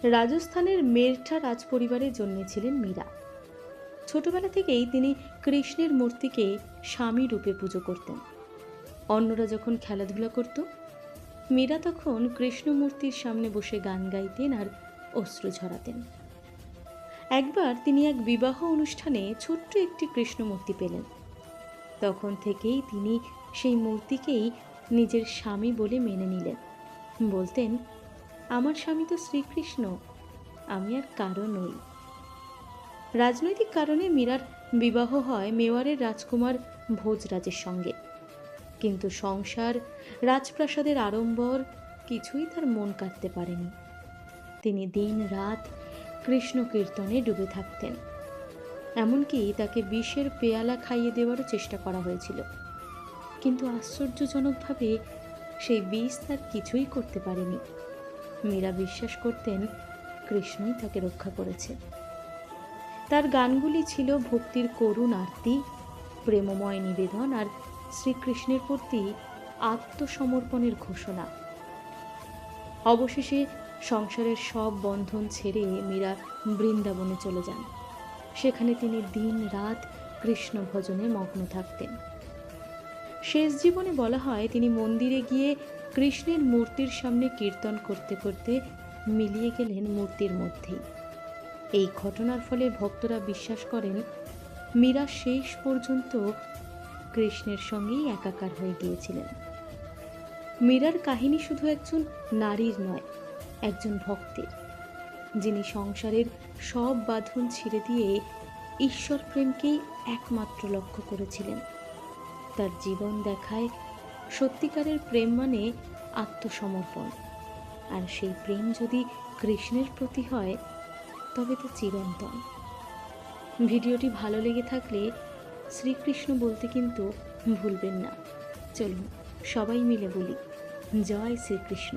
রাজস্থানের মেরঠা রাজপরিবারে জন্মেছিলেন মীরা। ছোটবেলা থেকেই তিনি কৃষ্ণের মূর্তিকে স্বামী রূপে পুজো করতেন। অন্যরা যখন খেলাধুলা করত, মীরা তখন কৃষ্ণ মূর্তির সামনে বসে গান গাইতেন আর অশ্রু ঝরাতেন। একবার তিনি এক বিবাহ অনুষ্ঠানে ছোট্ট একটি কৃষ্ণ মূর্তি পেলেন। তখন থেকেই তিনি সেই মূর্তিকেই নিজের স্বামী বলে মেনে নিলেন। বলতেন, আমার স্বামী তো শ্রীকৃষ্ণ, আমি আর কারো নই। রাজনৈতিক কারণে মীরার বিবাহ হয় মেওয়ারের রাজকুমার ভোজরাজের সঙ্গে, কিন্তু সংসার, রাজপ্রাসাদের আড়ম্বর কিছুই তার মন কাটতে পারেনি। তিনি দিন রাত কৃষ্ণ কীর্তনে ডুবে থাকতেন। এমনকি তাকে বিষের পেয়ালা খাইয়ে দেওয়ারও চেষ্টা করা হয়েছিল, কিন্তু আশ্চর্যজনকভাবে সেই বিষ তার কিছুই করতে পারেনি। মীরা বিশ্বাস করতেন কৃষ্ণই তাকে রক্ষা করেছে। তার গানগুলি ছিল ভক্তির করুণ আরতি, প্রেমময় নিবেদন আর শ্রীকৃষ্ণের প্রতি আত্মসমর্পণের ঘোষণা। অবশেষে সংসারের সব বন্ধন ছেড়ে মীরা বৃন্দাবনে চলে যান। সেখানে তিনি দিন রাত কৃষ্ণ ভজনে মগ্ন থাকতেন। শেষ জীবনে বলা হয় তিনি মন্দিরে গিয়ে কৃষ্ণের মূর্তির সামনে কীর্তন করতে করতে মিলিয়ে গেলেন মূর্তির মধ্যেই। এই ঘটনার ফলে ভক্তরা বিশ্বাস করেন মীরা শেষ পর্যন্ত কৃষ্ণের সঙ্গেই একাকার হয়ে গিয়েছিলেন। মীরার কাহিনী শুধু একজন নারীর নয়, একজন ভক্তের, যিনি সংসারের সব বাঁধন ছিঁড়ে দিয়ে ঈশ্বর প্রেমকেই একমাত্র লক্ষ্য করেছিলেন। তার জীবন দেখায় সত্যিকারের প্রেম মানে আত্মসমর্পণ, আর সেই প্রেম যদি কৃষ্ণের প্রতি হয় তবে তা চিরন্তন। ভিডিওটি ভালো লেগে থাকলে শ্রীকৃষ্ণ বলতে কিন্তু ভুলবেন না। চলুন সবাই মিলে বলি, জয় শ্রীকৃষ্ণ।